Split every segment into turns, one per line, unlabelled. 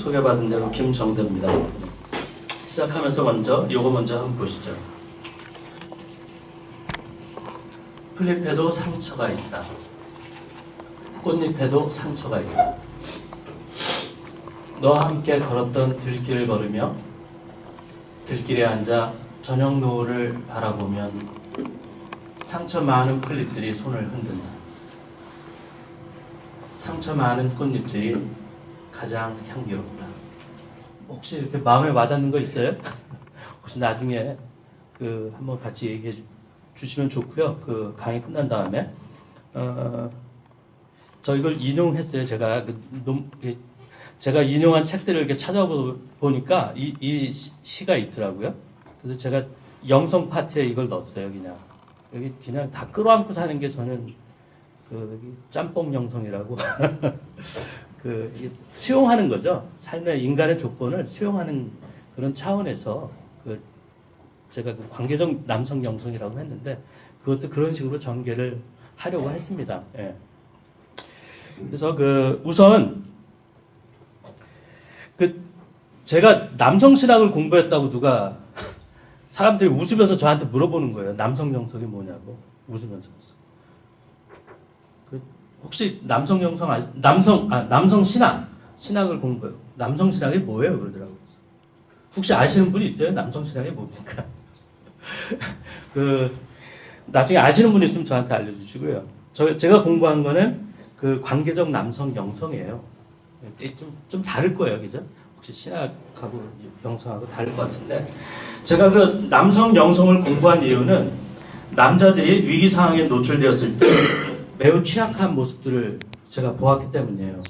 소개받은 대로 김정대입니다. 시작하면서 요거 먼저 한번 보시죠. 풀잎에도 상처가 있다. 꽃잎에도 상처가 있다. 너와 함께 걸었던 들길을 걸으며 들길에 앉아 저녁 노을을 바라보면 상처 많은 풀잎들이 손을 흔든다. 상처 많은 꽃잎들이 가장 향기롭다. 혹시 이렇게 마음에 와닿는 거 있어요? 혹시 나중에 한번 같이 얘기해 주시면 좋고요. 강의 끝난 다음에 저 이걸 인용했어요. 제가 인용한 책들을 이렇게 찾아보니까 이 시가 있더라고요. 그래서 제가 영성 파트에 이걸 넣었어요. 여기 그냥 다 끌어안고 사는 게 저는 짬뽕 영성이라고 수용하는 거죠. 삶의 인간의 조건을 수용하는 그런 차원에서 제가 관계적 남성 영성이라고 했는데 그것도 그런 식으로 전개를 하려고 했습니다. 예. 그래서 우선 제가 남성 신학을 공부했다고 누가 사람들이 웃으면서 저한테 물어보는 거예요. 남성 영성이 뭐냐고 웃으면서. 혹시 남성 영성 남성 신학을 공부해요. 남성 신학이 뭐예요? 그러더라고요. 혹시 아시는 분이 있어요? 남성 신학이 뭡니까? 나중에 아시는 분 있으면 저한테 알려주시고요. 제가 공부한 거는 관계적 남성 영성이에요. 좀 다를 거예요, 그죠? 혹시 신학하고 영성하고 다를 것 같은데, 제가 남성 영성을 공부한 이유는 남자들이 위기 상황에 노출되었을 때 매우 취약한 모습들을 제가 보았기 때문이에요.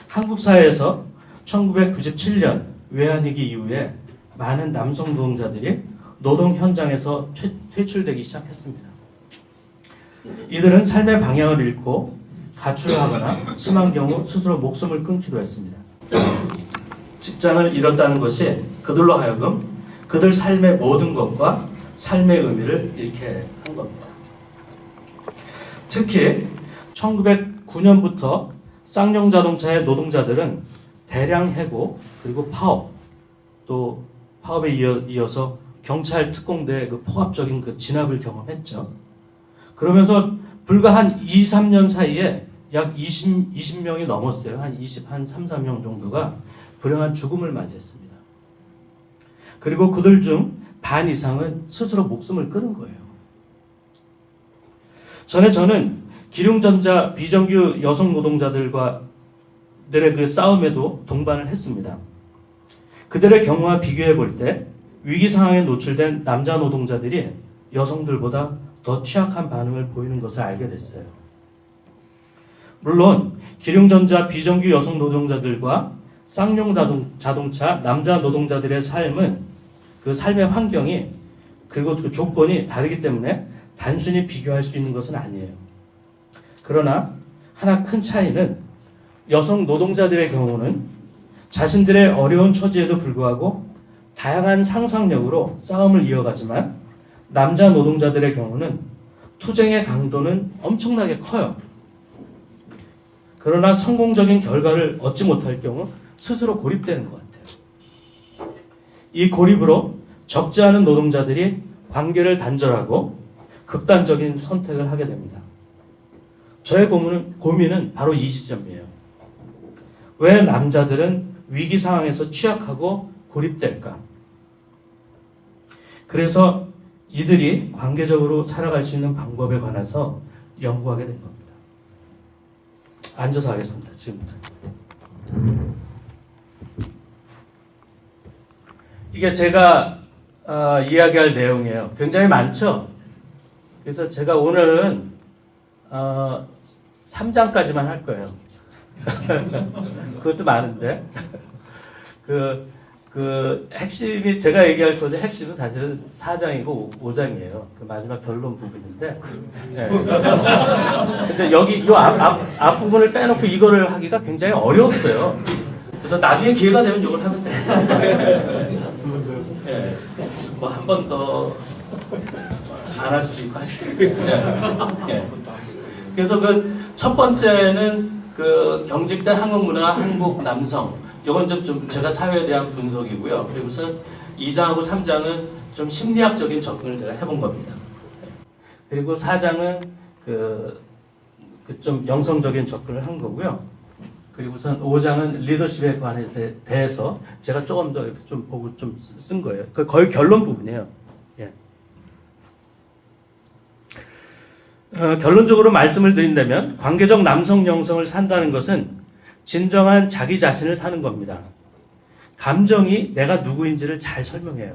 한국 사회에서 1997년 외환위기 이후에 많은 남성 노동자들이 노동 현장에서 퇴출되기 시작했습니다. 이들은 삶의 방향을 잃고 가출을 하거나 심한 경우 스스로 목숨을 끊기도 했습니다. 직장을 잃었다는 것이 그들로 하여금 그들 삶의 모든 것과 삶의 의미를 잃게 한 겁니다. 특히 1909년부터 쌍용자동차의 노동자들은 대량 해고 그리고 파업, 또 파업에 이어서 경찰 특공대의 포압적인 진압을 경험했죠. 그러면서 불과 한 2, 3년 사이에 약 20명이 넘었어요. 한 3, 4명 정도가 불행한 죽음을 맞이했습니다. 그리고 그들 중 반 이상은 스스로 목숨을 끊은 거예요. 저는 기룡전자 비정규 여성 노동자들과 들의 싸움에도 동반을 했습니다. 그들의 경우와 비교해 볼 때 위기 상황에 노출된 남자 노동자들이 여성들보다 더 취약한 반응을 보이는 것을 알게 됐어요. 물론 기룡전자 비정규 여성 노동자들과 쌍용 자동차 남자 노동자들의 삶은 삶의 환경이 그리고 조건이 다르기 때문에 단순히 비교할 수 있는 것은 아니에요. 그러나 하나 큰 차이는 여성 노동자들의 경우는 자신들의 어려운 처지에도 불구하고 다양한 상상력으로 싸움을 이어가지만 남자 노동자들의 경우는 투쟁의 강도는 엄청나게 커요. 그러나 성공적인 결과를 얻지 못할 경우 스스로 고립되는 것 같아요. 이 고립으로 적지 않은 노동자들이 관계를 단절하고 극단적인 선택을 하게 됩니다. 저의 고민은 바로 이 지점이에요. 왜 남자들은 위기 상황에서 취약하고 고립될까? 그래서 이들이 관계적으로 살아갈 수 있는 방법에 관해서 연구하게 된 겁니다. 앉아서 하겠습니다. 지금부터. 이게 제가 이야기할 내용이에요. 굉장히 많죠? 그래서 제가 오늘은 3장까지만 할 거예요. 그것도 많은데 핵심이 제가 얘기할 것의 핵심은 사실은 4장이고 5장이에요. 마지막 결론 부분인데. 네. 근데 여기 이 앞부분을 빼놓고 이거를 하기가 굉장히 어려웠어요. 그래서 나중에 기회가 되면 이걸 하면 돼요. 네. 뭐 한 번 더 안 할 수도 있고 할 수도 있고. 네. 그래서 첫 번째는 그 경직된 한국 문화, 한국 남성. 이건 좀 제가 사회에 대한 분석이고요. 그리고서 2장하고 3장은 좀 심리학적인 접근을 제가 해본 겁니다. 그리고 4장은 그 좀 영성적인 접근을 한 거고요. 그리고선 5장은 리더십에 대해서 제가 조금 더 이렇게 좀 보고 좀 쓴 거예요. 그 거의 결론 부분이에요. 예. 결론적으로 말씀을 드린다면 관계적 남성 영성을 산다는 것은 진정한 자기 자신을 사는 겁니다. 감정이 내가 누구인지를 잘 설명해요.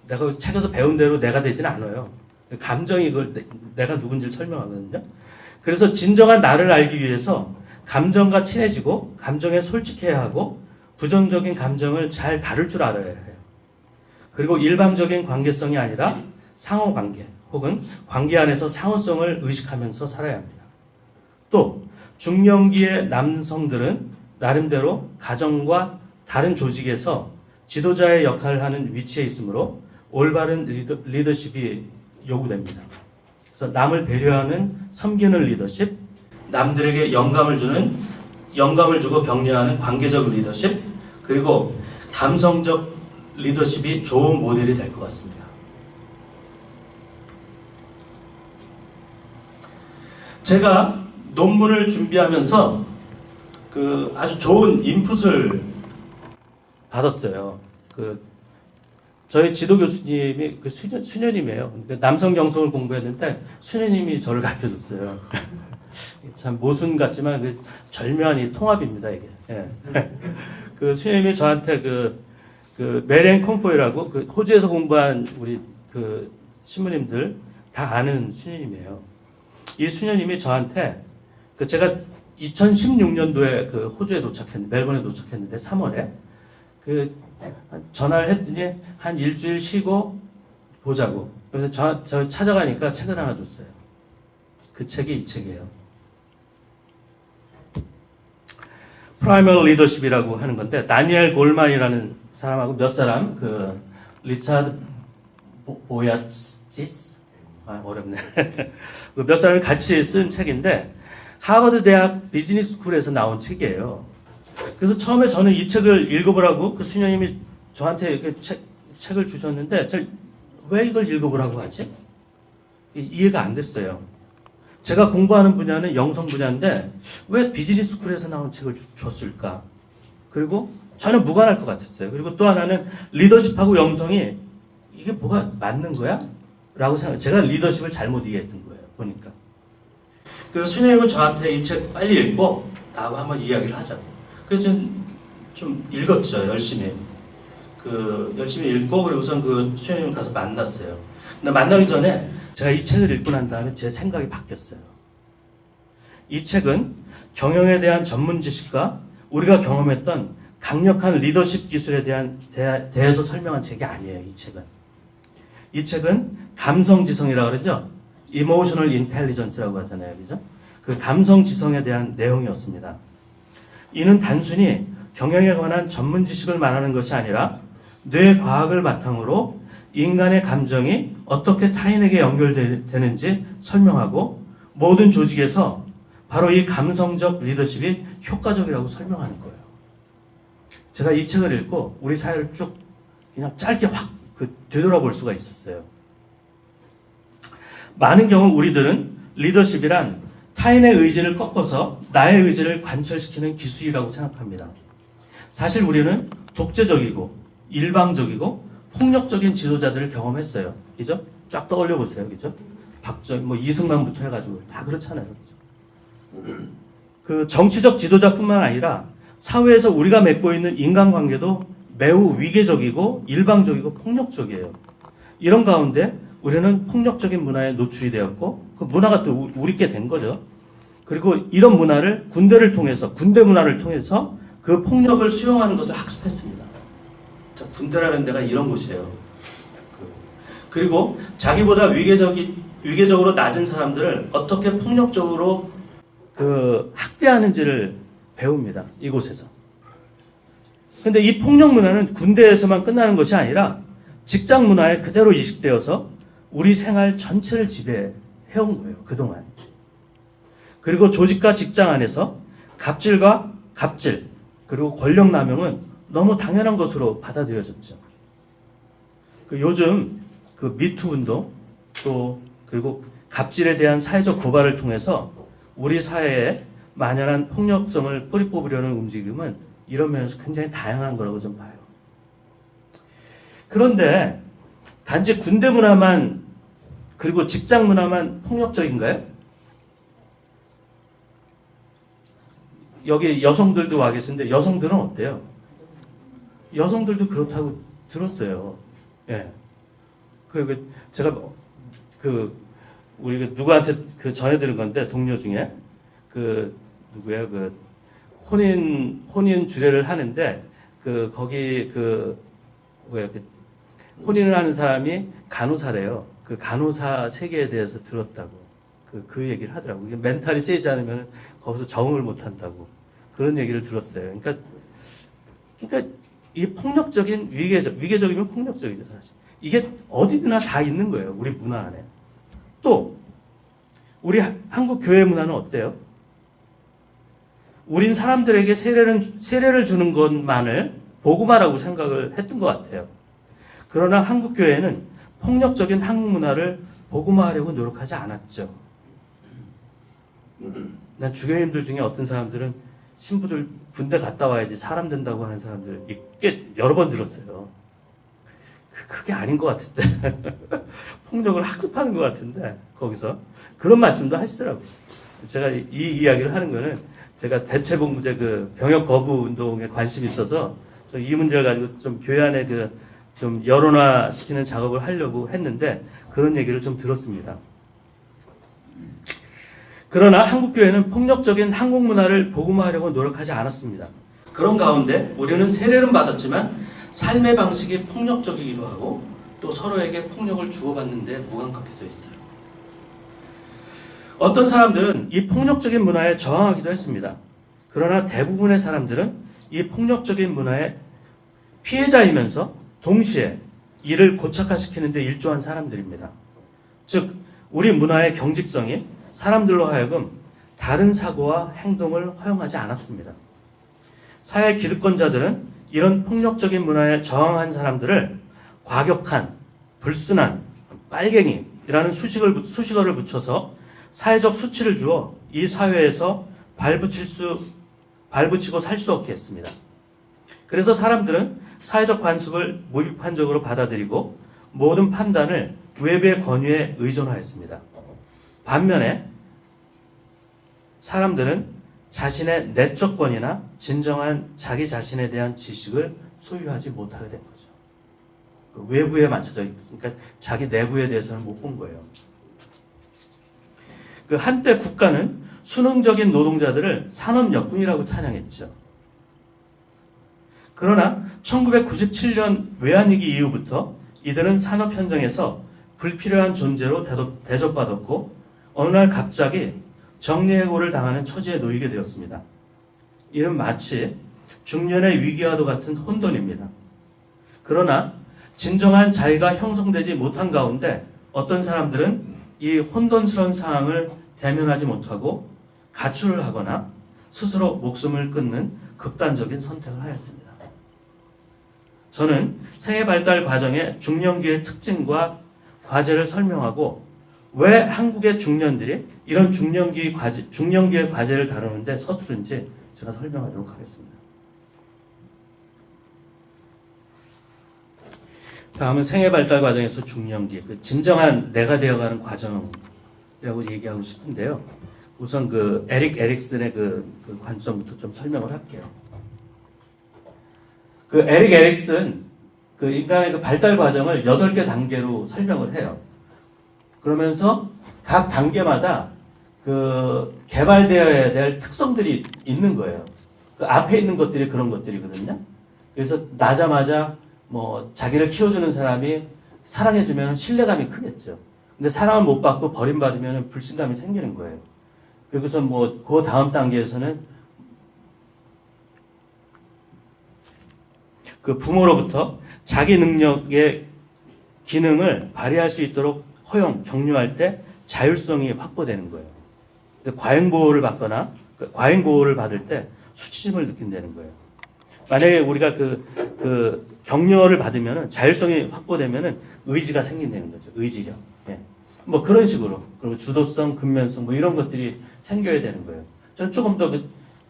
내가 책에서 배운 대로 내가 되지는 않아요. 감정이 그걸 내가 누군지를 설명하거든요. 그래서 진정한 나를 알기 위해서 감정과 친해지고 감정에 솔직해야 하고 부정적인 감정을 잘 다룰 줄 알아야 해요. 그리고 일방적인 관계성이 아니라 상호관계 혹은 관계 안에서 상호성을 의식하면서 살아야 합니다. 또 중년기의 남성들은 나름대로 가정과 다른 조직에서 지도자의 역할을 하는 위치에 있으므로 올바른 리더십이 요구됩니다. 그래서 남을 배려하는 섬기는 리더십, 남들에게 영감을 주고 격려하는 관계적 리더십, 그리고 감성적 리더십이 좋은 모델이 될 것 같습니다. 제가 논문을 준비하면서 그 아주 좋은 인풋을 받았어요. 저희 지도 교수님이 수녀님이에요. 남성 영성을 공부했는데 수녀님이 저를 가르쳐줬어요. 참 모순 같지만 그 절묘한 이 통합입니다, 이게. 예. 그 수녀님이 저한테 메렌 콤포이라고 그 호주에서 공부한 우리 그 신부님들 다 아는 수녀님이에요. 이 수녀님이 저한테 제가 2016년도에 그 호주에 멜번에 도착했는데 3월에 전화를 했더니 한 일주일 쉬고 보자고. 그래서 저 찾아가니까 책을 하나 줬어요. 그 책이 이 책이에요. 프라이멀 리더십이라고 하는 건데 다니엘 골만이라는 사람하고 몇 사람 리차드 보야치스 어렵네. 몇 사람이 같이 쓴 책인데 하버드 대학 비즈니스 스쿨에서 나온 책이에요. 그래서 처음에 저는 이 책을 읽어보라고 그 수녀님이 저한테 이렇게 책을 주셨는데 왜 이걸 읽어보라고 하지? 이해가 안 됐어요. 제가 공부하는 분야는 영성 분야인데 왜 비즈니스 스쿨에서 나온 책을 줬을까? 그리고 전혀 무관할 것 같았어요. 그리고 또 하나는 리더십하고 영성이 이게 뭐가 맞는 거야? 라고 제가 리더십을 잘못 이해했던 거예요. 보니까. 그 수녀님은 저한테 이 책 빨리 읽고 나하고 한번 이야기를 하자고. 그래서 좀 읽었죠. 열심히. 열심히 읽고 그리고선 그 수녀님을 가서 만났어요. 근데 만나기 전에 제가 이 책을 읽고 난 다음에 제 생각이 바뀌었어요. 이 책은 경영에 대한 전문 지식과 우리가 경험했던 강력한 리더십 기술에 대해서 설명한 책이 아니에요. 이 책은 감성지성이라고 그러죠. Emotional Intelligence라고 하잖아요. 그죠? 그 감성지성에 대한 내용이었습니다. 이는 단순히 경영에 관한 전문 지식을 말하는 것이 아니라 뇌과학을 바탕으로 인간의 감정이 어떻게 타인에게 연결되는지 설명하고 모든 조직에서 바로 이 감성적 리더십이 효과적이라고 설명하는 거예요. 제가 이 책을 읽고 우리 사회를 쭉 그냥 짧게 확 되돌아볼 수가 있었어요. 많은 경우 우리들은 리더십이란 타인의 의지를 꺾어서 나의 의지를 관철시키는 기술이라고 생각합니다. 사실 우리는 독재적이고 일방적이고 폭력적인 지도자들을 경험했어요. 그죠? 쫙 떠올려 보세요. 그죠? 이승만부터 해가지고 다 그렇잖아요. 그죠? 정치적 지도자뿐만 아니라 사회에서 우리가 맺고 있는 인간관계도 매우 위계적이고 일방적이고 폭력적이에요. 이런 가운데 우리는 폭력적인 문화에 노출이 되었고 그 문화가 또 우리께 된 거죠. 그리고 이런 문화를 군대 문화를 통해서 그 폭력을 수용하는 것을 학습했습니다. 자, 군대라는 데가 이런 곳이에요. 그리고 자기보다 위계적으로 낮은 사람들을 어떻게 폭력적으로 학대하는지를 배웁니다. 이곳에서. 근데 이 폭력 문화는 군대에서만 끝나는 것이 아니라 직장 문화에 그대로 이식되어서 우리 생활 전체를 지배해온 거예요. 그동안. 그리고 조직과 직장 안에서 갑질, 그리고 권력 남용은 너무 당연한 것으로 받아들여졌죠. 요즘 미투 운동 또 그리고 갑질에 대한 사회적 고발을 통해서 우리 사회에 만연한 폭력성을 뿌리 뽑으려는 움직임은 이런 면에서 굉장히 다양한 거라고 좀 봐요. 그런데 단지 군대 문화만 그리고 직장 문화만 폭력적인가요? 여기 여성들도 와 계신데 여성들은 어때요? 여성들도 그렇다고 들었어요. 예. 제가 우리 누구한테 전해 들은 건데 동료 중에 누구야 혼인 주례를 하는데 거기 혼인을 하는 사람이 간호사래요. 간호사 세계에 대해서 들었다고 그 얘기를 하더라고요. 이게 멘탈이 세지 않으면 거기서 적응을 못 한다고 그런 얘기를 들었어요. 그러니까 이 폭력적인 위계적이면 폭력적이죠 사실. 이게 어디나 다 있는 거예요. 우리 문화 안에. 또 우리 한국 교회 문화는 어때요? 우린 사람들에게 세례를 주는 것만을 복음화라고 생각을 했던 것 같아요. 그러나 한국 교회는 폭력적인 한국 문화를 복음화하려고 노력하지 않았죠. 난 주교님들 중에 어떤 사람들은 신부들 군대 갔다 와야지 사람 된다고 하는 사람들 꽤 여러 번 들었어요. 그게 아닌 것 같은데 폭력을 학습하는 것 같은데 거기서 그런 말씀도 하시더라고요. 제가 이 이야기를 하는 거는 제가 대체복무제 병역 거부 운동에 관심이 있어서 이 문제를 가지고 좀 교회 안에 좀 여론화 시키는 작업을 하려고 했는데 그런 얘기를 좀 들었습니다. 그러나 한국 교회는 폭력적인 한국 문화를 복음화하려고 노력하지 않았습니다. 그런 가운데 우리는 세례는 받았지만 삶의 방식이 폭력적이기도 하고 또 서로에게 폭력을 주고받는 데 무감각해져 있어요. 어떤 사람들은 이 폭력적인 문화에 저항하기도 했습니다. 그러나 대부분의 사람들은 이 폭력적인 문화의 피해자이면서 동시에 이를 고착화시키는 데 일조한 사람들입니다. 즉 우리 문화의 경직성이 사람들로 하여금 다른 사고와 행동을 허용하지 않았습니다. 사회 기득권자들은 이런 폭력적인 문화에 저항한 사람들을 과격한, 불순한, 빨갱이라는 수식어를 붙여서 사회적 수치를 주어 이 사회에서 발붙이고 살 수 없게 했습니다. 그래서 사람들은 사회적 관습을 무비판적으로 받아들이고 모든 판단을 외부의 권위에 의존하였습니다. 반면에 사람들은 자신의 내적권이나 진정한 자기 자신에 대한 지식을 소유하지 못하게 된 거죠. 외부에 맞춰져 있으니까 자기 내부에 대해서는 못 본 거예요. 한때 국가는 수능적인 노동자들을 산업역군이라고 찬양했죠. 그러나 1997년 외환위기 이후부터 이들은 산업 현장에서 불필요한 존재로 대접받았고 어느 날 갑자기 정리해고를 당하는 처지에 놓이게 되었습니다. 이는 마치 중년의 위기와도 같은 혼돈입니다. 그러나 진정한 자유가 형성되지 못한 가운데 어떤 사람들은 이 혼돈스러운 상황을 대면하지 못하고 가출을 하거나 스스로 목숨을 끊는 극단적인 선택을 하였습니다. 저는 생애 발달 과정의 중년기의 특징과 과제를 설명하고 왜 한국의 중년들이 이런 중년기의 과제를 다루는데 서투른지 제가 설명하도록 하겠습니다. 다음은 생애 발달 과정에서 중년기, 진정한 내가 되어가는 과정이라고 얘기하고 싶은데요. 우선 에릭 에릭슨의 관점부터 좀 설명을 할게요. 에릭 에릭슨, 인간의 발달 과정을 8개 단계로 설명을 해요. 그러면서 각 단계마다 개발되어야 될 특성들이 있는 거예요. 앞에 있는 것들이 그런 것들이거든요. 그래서 나자마자 자기를 키워주는 사람이 사랑해주면 신뢰감이 크겠죠. 근데 사랑을 못 받고 버림받으면 불신감이 생기는 거예요. 그래서 그 다음 단계에서는 부모로부터 자기 능력의 기능을 발휘할 수 있도록 격려할 때 자율성이 확보되는 거예요. 과잉 보호를 받거나 그 과잉고를 받을 때 수치심을 느낀다는 거예요. 만약에 우리가 그 격려를 받으면은 자율성이 확보되면은 의지가 생긴다는 거죠. 의지력. 예. 뭐 그런 식으로. 그리고 주도성, 근면성 뭐 이런 것들이 생겨야 되는 거예요. 저는 조금 더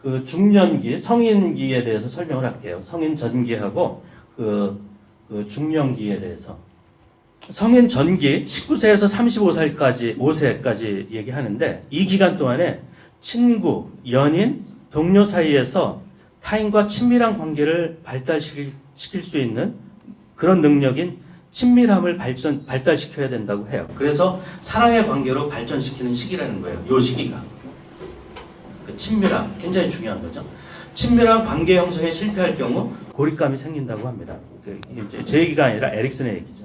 그 중년기, 성인기에 대해서 설명을 할게요. 성인 전기하고 그 중년기에 대해서. 성인 전기 19세에서 35세까지 얘기하는데 이 기간 동안에 친구, 연인, 동료 사이에서 타인과 친밀한 관계를 발달시킬 수 있는 그런 능력인 친밀함을 발달시켜야 된다고 해요. 그래서 사랑의 관계로 발전시키는 시기라는 거예요. 이 시기가. 그 친밀함, 굉장히 중요한 거죠. 친밀한 관계 형성에 실패할 경우 고립감이 생긴다고 합니다. 이제 제 얘기가 아니라 에릭슨의 얘기죠.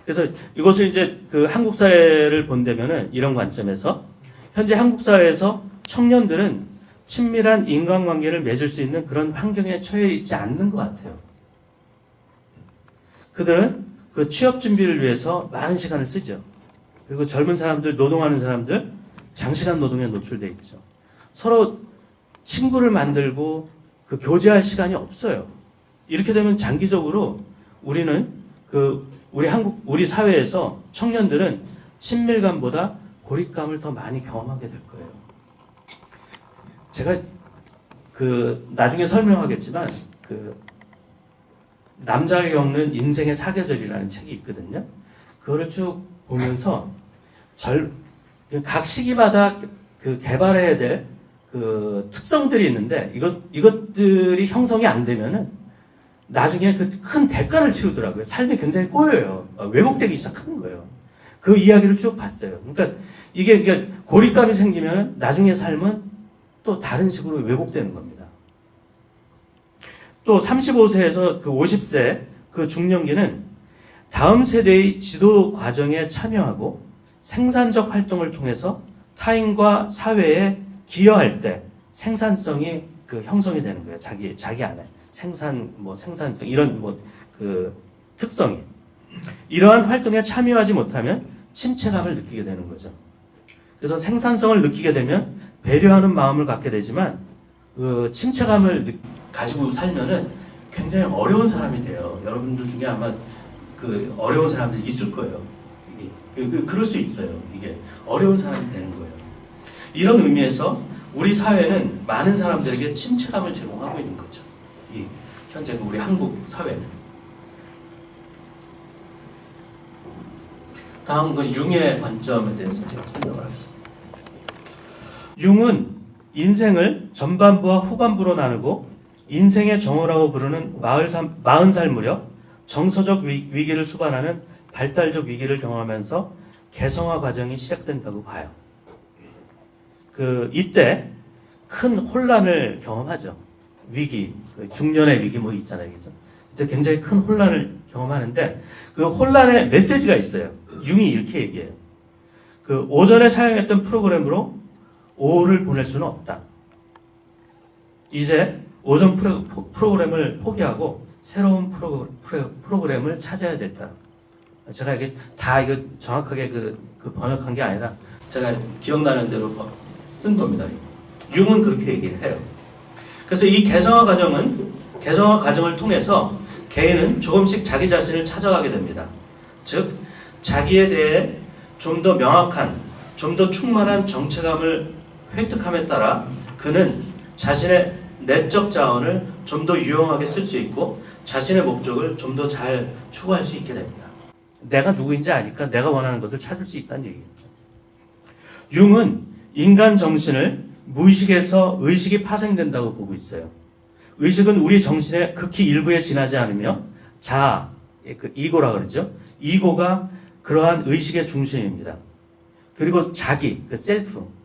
그래서 이것을 이제 그 한국 사회를 본다면은 이런 관점에서 현재 한국 사회에서 청년들은 친밀한 인간관계를 맺을 수 있는 그런 환경에 처해 있지 않는 것 같아요. 그들은 그 취업 준비를 위해서 많은 시간을 쓰죠. 그리고 젊은 사람들, 노동하는 사람들, 장시간 노동에 노출돼 있죠. 서로 친구를 만들고 그 교제할 시간이 없어요. 이렇게 되면 장기적으로 우리는 우리 사회에서 청년들은 친밀감보다 고립감을 더 많이 경험하게 될 거예요. 제가 나중에 설명하겠지만 남자가 겪는 인생의 사계절이라는 책이 있거든요. 그거를 쭉 보면서 각 시기마다 개발해야 될 특성들이 있는데 이것들이 형성이 안 되면은 나중에 큰 대가를 치르더라고요. 삶이 굉장히 꼬여요. 왜곡되기 시작하는 거예요. 그 이야기를 쭉 봤어요. 그러니까 이게 고립감이 생기면 나중에 삶은 또 다른 식으로 왜곡되는 겁니다. 또 35세에서 50세 중년기는 다음 세대의 지도 과정에 참여하고 생산적 활동을 통해서 타인과 사회에 기여할 때 생산성이 형성이 되는 거예요. 자기 안에 생산성 이런 특성이 이러한 활동에 참여하지 못하면 침체감을 느끼게 되는 거죠. 그래서 생산성을 느끼게 되면 배려하는 마음을 갖게 되지만 침체감을 가지고 살면은 굉장히 어려운 사람이 돼요. 여러분들 중에 아마 어려운 사람들 있을 거예요. 그럴 수 있어요. 이게 어려운 사람이 되는 거예요. 이런 의미에서 우리 사회는 많은 사람들에게 침체감을 제공하고 있는 거죠. 현재 우리 한국 사회는. 다음 융의 관점에 대해서 제가 설명을 하겠습니다. 융은 인생을 전반부와 후반부로 나누고 인생의 정오라고 부르는 40살 무렵 정서적 위기를 수반하는 발달적 위기를 경험하면서 개성화 과정이 시작된다고 봐요. 이때 큰 혼란을 경험하죠. 위기, 중년의 위기 있잖아요. 그죠? 그때 굉장히 큰 혼란을 경험하는데 그 혼란의 메시지가 있어요. 융이 이렇게 얘기해요. 오전에 사용했던 프로그램으로 오후를 보낼 수는 없다. 이제 오전 프로그램을 포기하고 새로운 프로그램을 찾아야 됐다. 제가 이게 정확하게 번역한 게 아니라 제가 기억나는 대로 쓴 겁니다. 융은 그렇게 얘기를 해요. 그래서 이 개성화 과정을 통해서 개인은 조금씩 자기 자신을 찾아가게 됩니다. 즉, 자기에 대해 좀 더 명확한, 좀 더 충만한 정체감을 획득함에 따라 그는 자신의 내적 자원을 좀 더 유용하게 쓸 수 있고 자신의 목적을 좀 더 잘 추구할 수 있게 됩니다. 내가 누구인지 아니까 내가 원하는 것을 찾을 수 있다는 얘기겠죠. 융은 인간 정신을 무의식에서 의식이 파생된다고 보고 있어요. 의식은 우리 정신의 극히 일부에 지나지 않으며 자아, 이고라 그러죠. 이고가 그러한 의식의 중심입니다. 그리고 자기,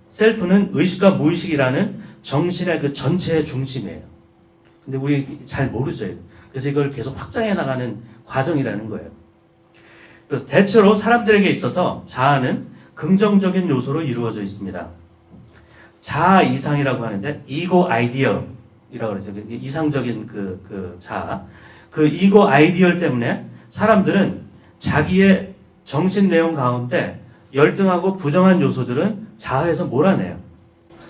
셀프는 의식과 무의식이라는 정신의 전체의 중심이에요. 근데 우리 잘 모르죠. 그래서 이걸 계속 확장해 나가는 과정이라는 거예요. 대체로 사람들에게 있어서 자아는 긍정적인 요소로 이루어져 있습니다. 자아 이상이라고 하는데 이고 아이디얼이라고 그러죠. 이상적인 자아. 이고 아이디얼 때문에 사람들은 자기의 정신 내용 가운데 열등하고 부정한 요소들은 자아에서 몰아내요.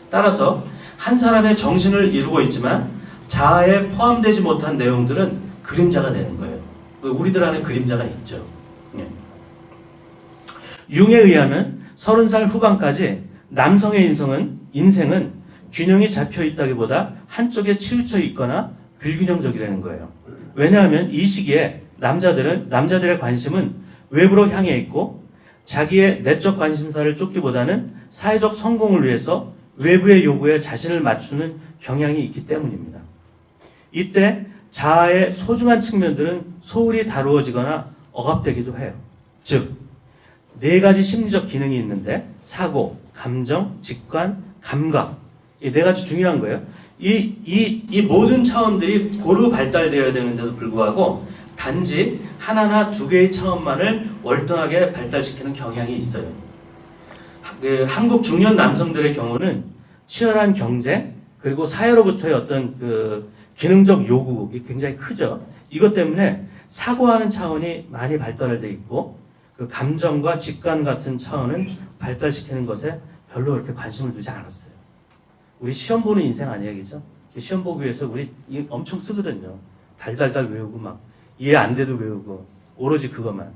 따라서 한 사람의 정신을 이루고 있지만 자아에 포함되지 못한 내용들은 그림자가 되는 거예요. 우리들 안에 그림자가 있죠. 예. 융에 의하면 30살 후반까지 남성의 인생은 균형이 잡혀 있다기보다 한쪽에 치우쳐 있거나 불균형적이라는 거예요. 왜냐하면 이 시기에 남자들의 관심은 외부로 향해 있고 자기의 내적 관심사를 쫓기보다는 사회적 성공을 위해서 외부의 요구에 자신을 맞추는 경향이 있기 때문입니다. 이때 자아의 소중한 측면들은 소홀히 다루어지거나 억압되기도 해요. 즉, 4가지 심리적 기능이 있는데 사고, 감정, 직관, 감각, 이 4가지 중요한 거예요. 이 모든 차원들이 고루 발달되어야 되는데도 불구하고 단지 하나나 2개의 차원만을 월등하게 발달시키는 경향이 있어요. 한국 중년 남성들의 경우는 치열한 경쟁 그리고 사회로부터의 어떤 기능적 요구가 굉장히 크죠. 이것 때문에 사고하는 차원이 많이 발달되어 있고 감정과 직관 같은 차원은 발달시키는 것에 별로 그렇게 관심을 두지 않았어요. 우리 시험 보는 인생 아니에요, 그죠? 시험 보기 위해서 우리 엄청 쓰거든요. 달달달 외우고 막 이해 안 돼도 외우고 오로지 그것만.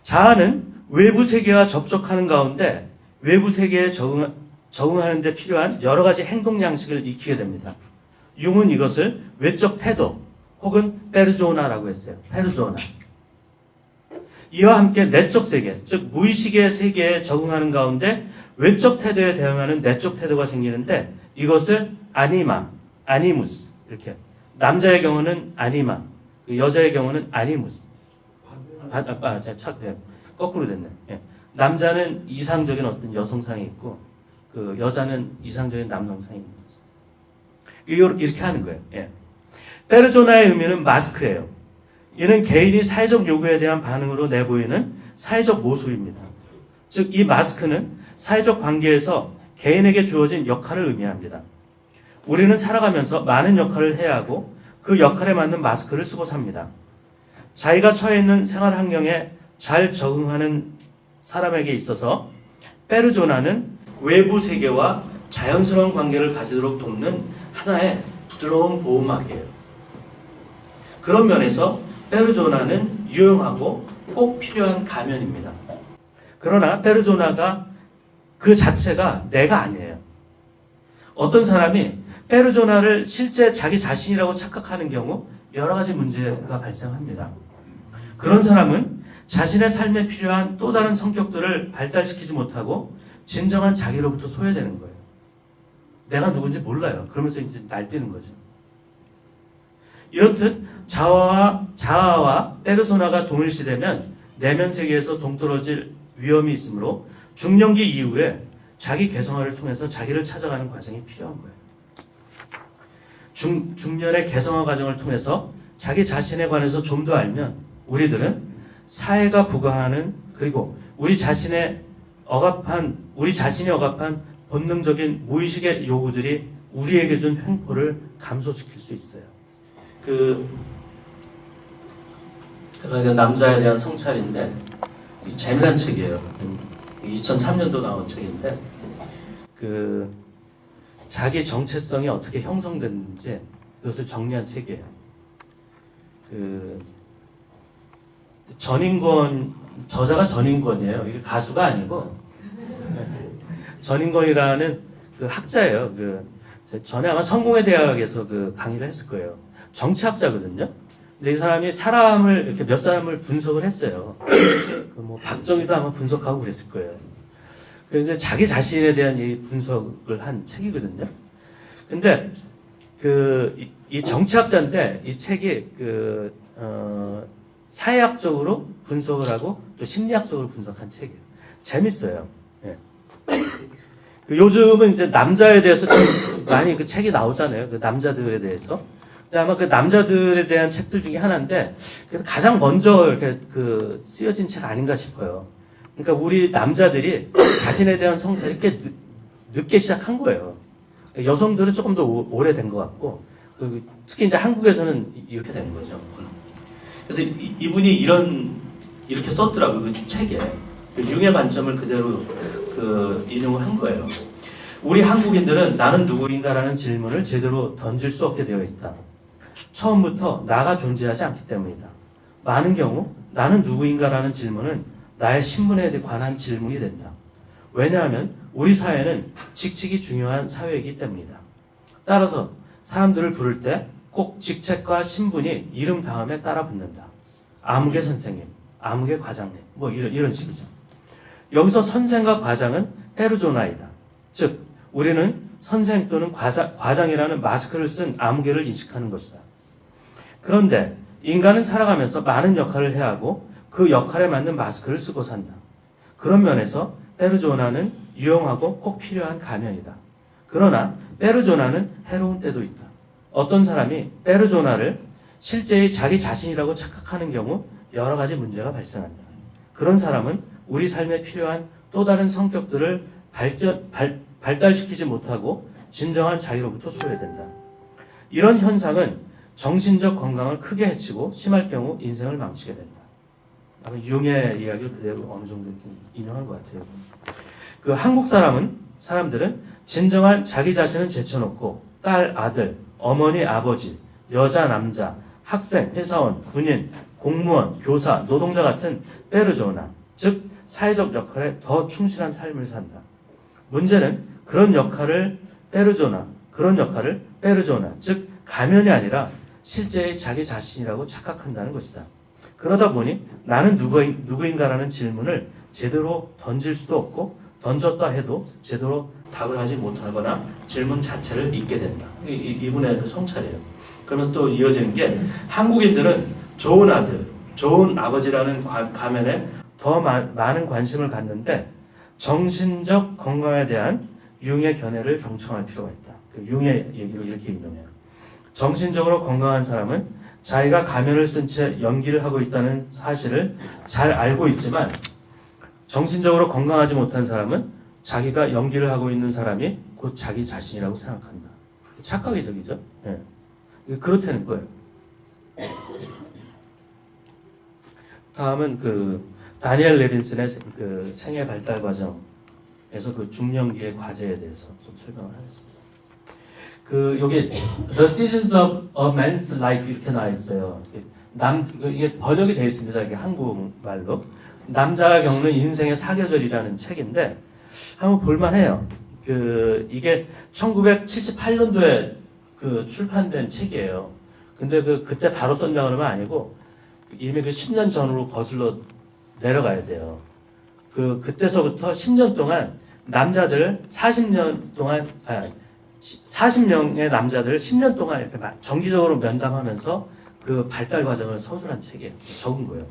자아는 외부 세계와 접촉하는 가운데 외부 세계에 적응하는 데 필요한 여러 가지 행동 양식을 익히게 됩니다. 융은 이것을 외적 태도 혹은 페르소나라고 했어요. 페르소나. 이와 함께 내적 세계, 즉 무의식의 세계에 적응하는 가운데 외적 태도에 대응하는 내적 태도가 생기는데 이것을 아니마, 아니무스 이렇게 남자의 경우는 아니마, 여자의 경우는 아니무스. 거꾸로 됐네. 예. 남자는 이상적인 어떤 여성상이 있고 여자는 이상적인 남성상이 있는 거죠. 이렇게 하는 거예요. 예. 페르소나의 의미는 마스크예요. 이는 개인이 사회적 요구에 대한 반응으로 내보이는 사회적 모습입니다. 즉, 이 마스크는 사회적 관계에서 개인에게 주어진 역할을 의미합니다. 우리는 살아가면서 많은 역할을 해야 하고 그 역할에 맞는 마스크를 쓰고 삽니다. 자기가 처해 있는 생활 환경에 잘 적응하는 사람에게 있어서 페르소나는 외부 세계와 자연스러운 관계를 가지도록 돕는 하나의 부드러운 보호막이에요. 그런 면에서 페르소나는 유용하고 꼭 필요한 가면입니다. 그러나 페르소나가 그 자체가 내가 아니에요. 어떤 사람이 페르소나를 실제 자기 자신이라고 착각하는 경우 여러 가지 문제가 발생합니다. 그런 사람은 자신의 삶에 필요한 또 다른 성격들을 발달시키지 못하고 진정한 자기로부터 소외되는 거예요. 내가 누군지 몰라요. 그러면서 이제 날뛰는 거죠. 이렇듯 자아와 페르소나가 동일시되면 내면 세계에서 동떨어질 위험이 있으므로 중년기 이후에 자기 개성화를 통해서 자기를 찾아가는 과정이 필요한 거예요. 중년의 개성화 과정을 통해서 자기 자신에 관해서 좀 더 알면 우리들은 사회가 부과하는 그리고 우리 자신이 억압한 본능적인 무의식의 요구들이 우리에게 준 횡포를 감소시킬 수 있어요. 제가 남자에 대한 성찰인데 재미난 책이에요. 2003년도 나온 책인데 자기 정체성이 어떻게 형성됐는지 그것을 정리한 책이에요. 저자가 전인권이에요. 이게 가수가 아니고 전인권이라는 학자예요. 전에 아마 성공회 대학에서 강의를 했을 거예요. 정치학자거든요. 근데 이 사람이 이렇게 몇 사람을 분석을 했어요. 박정희도 아마 분석하고 그랬을 거예요. 그런데 자기 자신에 대한 이 분석을 한 책이거든요. 근데 이 정치학자인데 이 책이 사회학적으로 분석을 하고 또 심리학적으로 분석한 책이에요. 재밌어요. 예. 요즘은 이제 남자에 대해서 좀 많이 책이 나오잖아요. 남자들에 대해서. 근데 아마 남자들에 대한 책들 중에 하나인데 그래서 가장 먼저 이렇게 쓰여진 책 아닌가 싶어요. 그러니까 우리 남자들이 자신에 대한 성찰이 꽤 늦게 시작한 거예요. 여성들은 조금 더 오래된 것 같고 특히 이제 한국에서는 이렇게 된 거죠. 그래서 이분이 이렇게 썼더라고요. 그 책에 융의 관점을 그대로 인용을 한 거예요. 우리 한국인들은 나는 누구인가라는 질문을 제대로 던질 수 없게 되어 있다. 처음부터 나가 존재하지 않기 때문이다. 많은 경우 나는 누구인가라는 질문은 나의 신분에 관한 질문이 된다. 왜냐하면 우리 사회는 직책이 중요한 사회이기 때문이다. 따라서 사람들을 부를 때 꼭 직책과 신분이 이름 다음에 따라 붙는다. 아무개 선생님, 아무개 과장님, 뭐 이런 식이죠. 여기서 선생과 과장은 페르조나이다. 즉 우리는 선생 또는 과장이라는 마스크를 쓴 아무개를 인식하는 것이다. 그런데 인간은 살아가면서 많은 역할을 해야 하고 그 역할에 맞는 마스크를 쓰고 산다. 그런 면에서 페르조나는 유용하고 꼭 필요한 가면이다. 그러나 페르조나는 해로운 때도 있다. 어떤 사람이 페르조나를 실제의 자기 자신이라고 착각하는 경우 여러 가지 문제가 발생한다. 그런 사람은 우리 삶에 필요한 또 다른 성격들을 발달시키지 못하고 진정한 자유로부터 소외된다. 이런 현상은 정신적 건강을 크게 해치고 심할 경우 인생을 망치게 된다. 아마 융의 이야기를 그대로 어느 정도 인용한 것 같아요. 그 한국 사람들은 진정한 자기 자신은 제쳐놓고 딸, 아들, 어머니, 아버지, 여자, 남자, 학생, 회사원, 군인, 공무원, 교사, 노동자 같은 페르조나, 즉 사회적 역할에 더 충실한 삶을 산다. 문제는 그런 역할을 페르조나, 즉 가면이 아니라 실제의 자기 자신이라고 착각한다는 것이다. 그러다 보니 나는 누구인가라는 질문을 제대로 던질 수도 없고 던졌다 해도 제대로 답을 하지 못하거나 질문 자체를 잊게 된다. 이분의 그 성찰이에요. 그러면서 또 이어지는 게 한국인들은 좋은 아들, 좋은 아버지라는 가면에 더 많은 관심을 갖는데 정신적 건강에 대한 융의 견해를 경청할 필요가 있다. 그 융의 얘기를 이렇게 인용해요. 정신적으로 건강한 사람은 자기가 가면을 쓴 채 연기를 하고 있다는 사실을 잘 알고 있지만 정신적으로 건강하지 못한 사람은 자기가 연기를 하고 있는 사람이 곧 자기 자신이라고 생각한다. 착각이적이죠. 네. 그렇다는 거예요. 다음은 그 다니엘 레빈슨의 그 생애 발달 과정에서 그 중년기의 과제에 대해서 좀 설명을 하겠습니다. 그 여기 The Seasons of a Man's Life 이렇게 나와 있어요. 이게 번역이 되어 있습니다. 이게 한국말로 남자가 겪는 인생의 사계절이라는 책인데 한번 볼만해요. 그 이게 1978년도에 그 출판된 책이에요. 근데 그때 바로 썼냐 그러면 아니고 이미 그 10년 전으로 거슬러 내려가야 돼요. 그때서부터 10년 동안 남자들 40명의 남자들을 10년 동안 이렇게 정기적으로 면담하면서 그 발달 과정을 서술한 책이에요. 적은 거예요.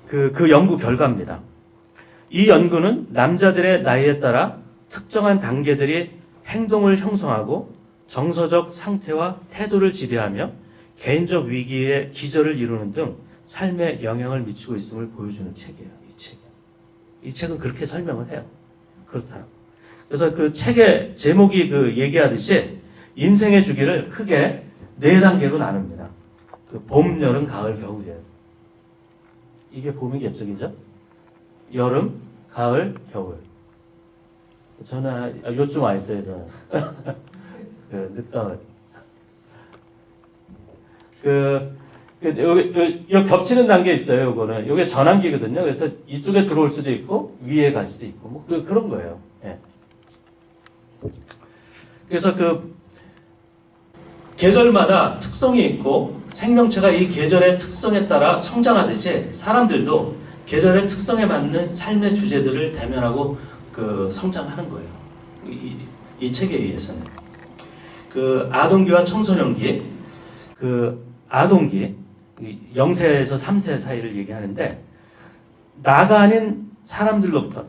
그 연구 결과입니다. 이 연구는 남자들의 나이에 따라 특정한 단계들이 행동을 형성하고 정서적 상태와 태도를 지배하며 개인적 위기에 기저를 이루는 등 삶에 영향을 미치고 있음을 보여주는 책이에요. 이 책은 그렇게 설명을 해요. 그렇다. 그래서 그 책의 제목이 그 얘기하듯이 인생의 주기를 크게 4단계로 나눕니다. 그 봄, 여름, 가을, 겨울이에요. 이게 봄이겠죠, 그죠? 여름, 가을, 겨울. 저는 요쯤 와 있어요, 저는. 늦가을. 여기 겹치는 단계 있어요, 요거는. 요게 전환기거든요. 그래서 이쪽에 들어올 수도 있고, 위에 갈 수도 있고, 뭐, 그런 거예요. 예. 그래서 계절마다 특성이 있고, 생명체가 이 계절의 특성에 따라 성장하듯이 사람들도 계절의 특성에 맞는 삶의 주제들을 대면하고 성장하는 거예요. 이 책에 의해서는. 아동기와 청소년기, 아동기, 0세에서 3세 사이를 얘기하는데, 나가 아닌 사람들로부터,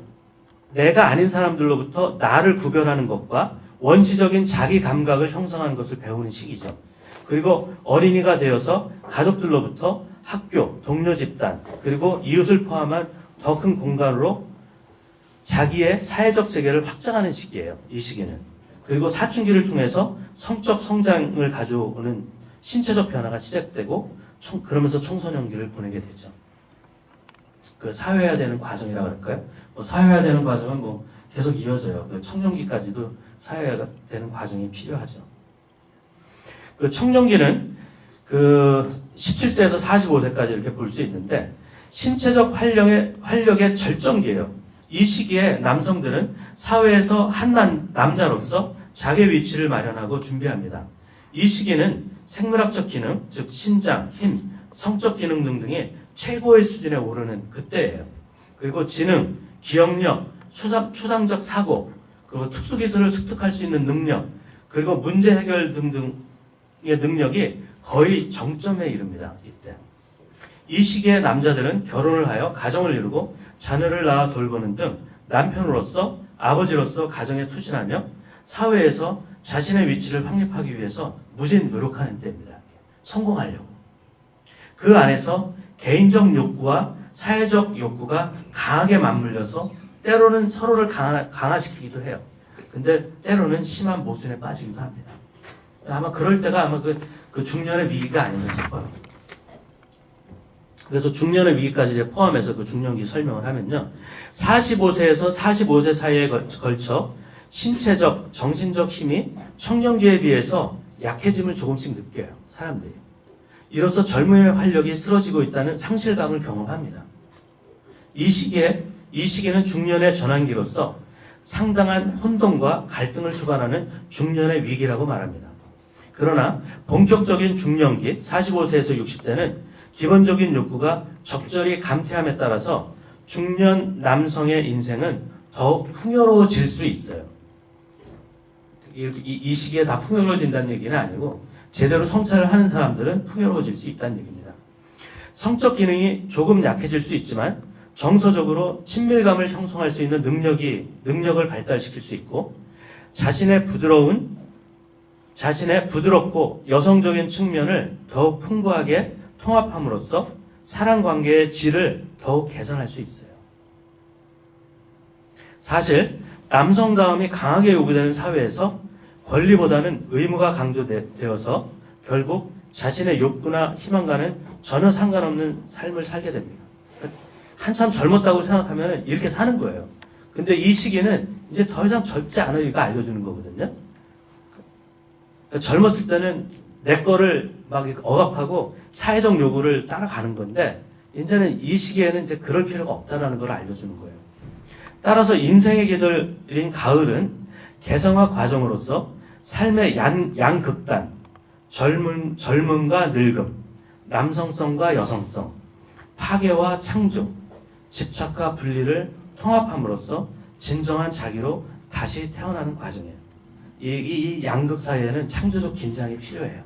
내가 아닌 사람들로부터 나를 구별하는 것과 원시적인 자기 감각을 형성하는 것을 배우는 시기죠. 그리고 어린이가 되어서 가족들로부터 학교, 동료 집단, 그리고 이웃을 포함한 더 큰 공간으로 자기의 사회적 세계를 확장하는 시기예요. 이 시기는. 그리고 사춘기를 통해서 성적 성장을 가져오는 신체적 변화가 시작되고 그러면서 청소년기를 보내게 되죠. 그 사회화되는 과정이라고 할까요? 사회화되는 과정은 계속 이어져요. 그 청년기까지도 사회가 되는 과정이 필요하죠. 그 청년기는 그 17세에서 45세까지 이렇게 볼 수 있는데 신체적 활력의 절정기예요. 이 시기에 남성들은 사회에서 한 남자로서 자기 위치를 마련하고 준비합니다. 이 시기는 생물학적 기능, 즉 신장, 힘, 성적 기능 등등이 최고의 수준에 오르는 그때예요. 그리고 지능, 기억력, 추상적 사고, 그리고 특수기술을 습득할 수 있는 능력, 그리고 문제 해결 등등의 능력이 거의 정점에 이릅니다. 이때. 이 시기에 남자들은 결혼을 하여 가정을 이루고 자녀를 낳아 돌보는 등 남편으로서 아버지로서 가정에 투신하며 사회에서 자신의 위치를 확립하기 위해서 무진 노력하는 때입니다. 성공하려고. 그 안에서 개인적 욕구와 사회적 욕구가 강하게 맞물려서 때로는 서로를 강화시키기도 해요. 근데 때로는 심한 모순에 빠지기도 합니다. 아마 그럴 때가 아마 그 중년의 위기가 아닌가 싶어요. 그래서 중년의 위기까지 이제 포함해서 그 중년기 설명을 하면요. 45세에서 45세 사이에 걸쳐 신체적, 정신적 힘이 청년기에 비해서 약해짐을 조금씩 느껴요. 사람들이. 이로써 젊음의 활력이 쓰러지고 있다는 상실감을 경험합니다. 이 시기는 중년의 전환기로서 상당한 혼돈과 갈등을 초반하는 중년의 위기라고 말합니다. 그러나 본격적인 중년기 45세에서 60세는 기본적인 욕구가 적절히 감퇴함에 따라서 중년 남성의 인생은 더욱 풍요로워질 수 있어요. 이 시기에 다 풍요로워진다는 얘기는 아니고 제대로 성찰을 하는 사람들은 풍요로워질 수 있다는 얘기입니다. 성적 기능이 조금 약해질 수 있지만 정서적으로 친밀감을 형성할 수 있는 능력을 발달시킬 수 있고 자신의 부드럽고 여성적인 측면을 더욱 풍부하게 통합함으로써 사랑관계의 질을 더욱 개선할 수 있어요. 사실 남성다움이 강하게 요구되는 사회에서 권리보다는 의무가 강조되어서 결국 자신의 욕구나 희망과는 전혀 상관없는 삶을 살게 됩니다. 한참 젊었다고 생각하면 이렇게 사는 거예요. 근데 이 시기는 이제 더 이상 젊지 않으니까 알려주는 거거든요. 그러니까 젊었을 때는 내 거를 막 억압하고 사회적 요구를 따라가는 건데 이제는 이 시기에는 이제 그럴 필요가 없다라는 걸 알려주는 거예요. 따라서 인생의 계절인 가을은 개성화 과정으로서 삶의 양극단, 젊음과 늙음, 남성성과 여성성, 파괴와 창조, 집착과 분리를 통합함으로써 진정한 자기로 다시 태어나는 과정이에요. 이 양극 사이에는 창조적 긴장이 필요해요.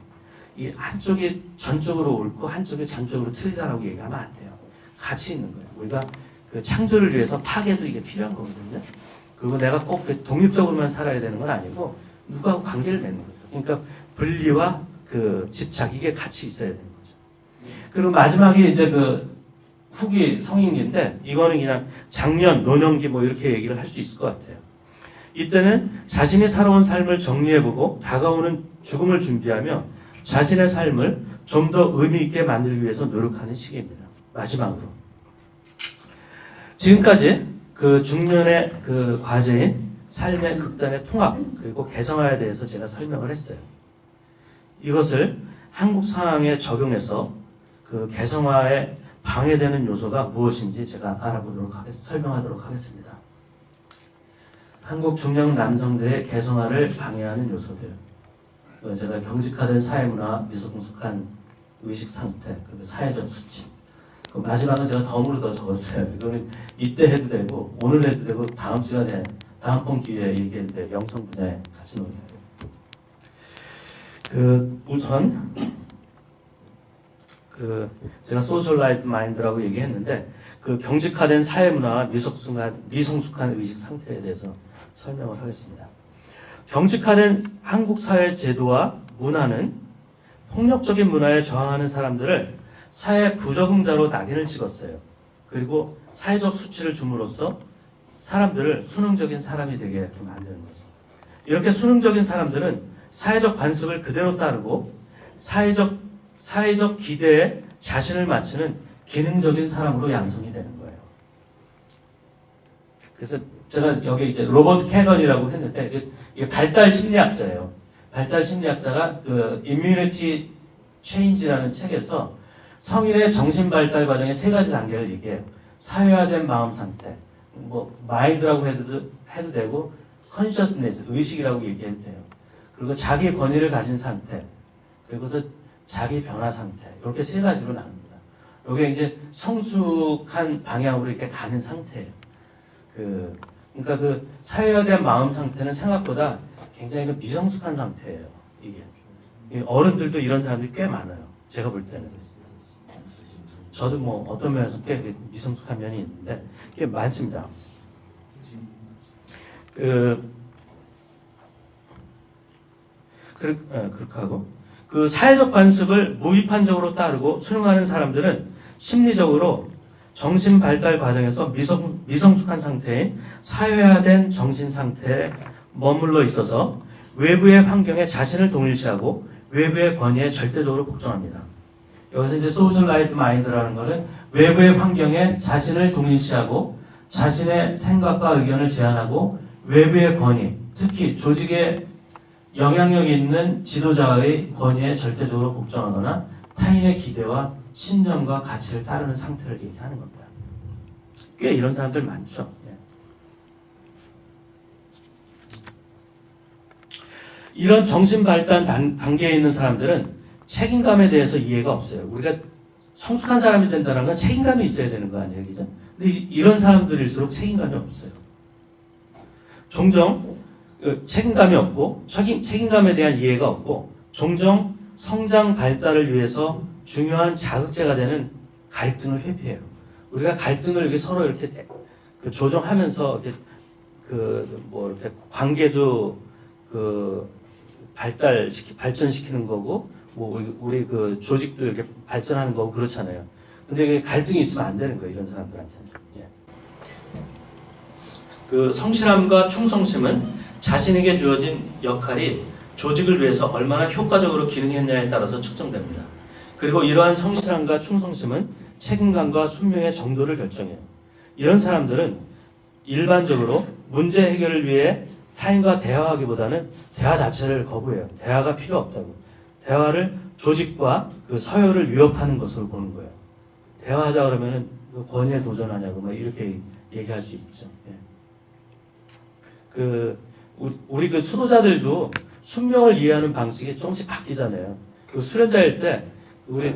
이 한쪽이 전적으로 옳고 한쪽이 전적으로 틀리다라고 얘기하면 안 돼요. 같이 있는 거예요. 우리가 그 창조를 위해서 파괴도 이게 필요한 거거든요. 그리고 내가 꼭 독립적으로만 살아야 되는 건 아니고 누구하고 관계를 맺는 거죠. 그러니까 분리와 그 집착 이게 같이 있어야 되는 거죠. 그리고 마지막에 이제 그 후기 성인기인데 이거는 그냥 장년, 노년기 뭐 이렇게 얘기를 할 수 있을 것 같아요. 이때는 자신이 살아온 삶을 정리해보고 다가오는 죽음을 준비하며 자신의 삶을 좀 더 의미 있게 만들기 위해서 노력하는 시기입니다. 마지막으로. 지금까지 그 중년의 그 과제인 삶의 극단의 통합 그리고 개성화에 대해서 제가 설명을 했어요. 이것을 한국 상황에 적용해서 그 개성화에 방해되는 요소가 무엇인지 제가 설명하도록 하겠습니다. 한국 중년 남성들의 개성화를 방해하는 요소들. 제가 경직화된 사회문화, 미성숙한 의식 상태, 그리고 사회적 수치. 마지막은 제가 덤으로 더 적었어요. 이거는 이때 해도 되고, 오늘 해도 되고, 다음 시간에, 다음번 기회에 얘기해도 돼요. 영성 분야에 같이 논의해요. 우선, 제가 소셜라이즈 마인드라고 얘기했는데, 그 경직화된 사회문화와 미성숙한 의식 상태에 대해서 설명을 하겠습니다. 경직화된 한국 사회 제도와 문화는 폭력적인 문화에 저항하는 사람들을 사회 부적응자로 낙인을 찍었어요. 그리고 사회적 수치를 줌으로써 사람들을 수능적인 사람이 되게 이렇게 만드는 거죠. 이렇게 수능적인 사람들은 사회적 관습을 그대로 따르고 사회적 기대에 자신을 맞추는 기능적인 사람으로 양성이 되는 거예요. 그래서 제가 여기 이제 로버트 캐건이라고 했는데 이게 발달 심리학자예요. 발달 심리학자가 그 immunity change라는 책에서 성인의 정신 발달 과정의 세 가지 단계를 얘기해요. 사회화된 마음 상태, 뭐 마인드라고 해도 되고, consciousness 의식이라고 얘기해도 돼요. 그리고 자기 권위를 가진 상태, 그리고서 자기 변화 상태, 이렇게 세 가지로 나눕니다. 이게 이제 성숙한 방향으로 이렇게 가는 상태예요. 그러니까 그 사회화된 마음 상태는 생각보다 굉장히 그 미성숙한 상태예요. 이게 어른들도 이런 사람들이 꽤 많아요. 제가 볼 때는. 저도 뭐 어떤 면에서 꽤 미성숙한 면이 있는데 꽤 많습니다. 그렇게 하고 그 사회적 관습을 무비판적으로 따르고 수용하는 사람들은 심리적으로 정신 발달 과정에서 미성숙한 상태인 사회화된 정신 상태에 머물러 있어서 외부의 환경에 자신을 동일시하고 외부의 권위에 절대적으로 복종합니다. 여기서 이제 소셜라이즈 마인드라는 것은 외부의 환경에 자신을 동일시하고 자신의 생각과 의견을 제한하고 외부의 권위, 특히 조직에 영향력 있는 지도자의 권위에 절대적으로 복종하거나 타인의 기대와 신념과 가치를 따르는 상태를 얘기하는 겁니다. 꽤 이런 사람들 많죠. 이런 정신 발달 단계에 있는 사람들은 책임감에 대해서 이해가 없어요. 우리가 성숙한 사람이 된다는 건 책임감이 있어야 되는 거 아니에요, 그죠? 근데 이런 사람들일수록 책임감이 없어요. 종종 책임감이 없고 책임감에 대한 이해가 없고 종종 성장 발달을 위해서 중요한 자극제가 되는 갈등을 회피해요. 우리가 갈등을 이렇게 서로 이렇게 조정하면서 이렇게 이렇게 관계도 발전시키는 거고, 뭐 우리 그 조직도 이렇게 발전하는 거고 그렇잖아요. 근데 이게 갈등이 있으면 안 되는 거예요, 이런 사람들한테는. 그 성실함과 충성심은 자신에게 주어진 역할이 조직을 위해서 얼마나 효과적으로 기능했냐에 따라서 측정됩니다. 그리고 이러한 성실함과 충성심은 책임감과 순명의 정도를 결정해요. 이런 사람들은 일반적으로 문제 해결을 위해 타인과 대화하기보다는 대화 자체를 거부해요. 대화가 필요 없다고. 대화를 조직과 그 서열을 위협하는 것으로 보는 거예요. 대화하자 그러면은 그 권위에 도전하냐고 뭐 이렇게 얘기할 수 있죠. 우리 그 수도자들도 숙명을 이해하는 방식이 조금씩 바뀌잖아요. 그 수련자일 때 우리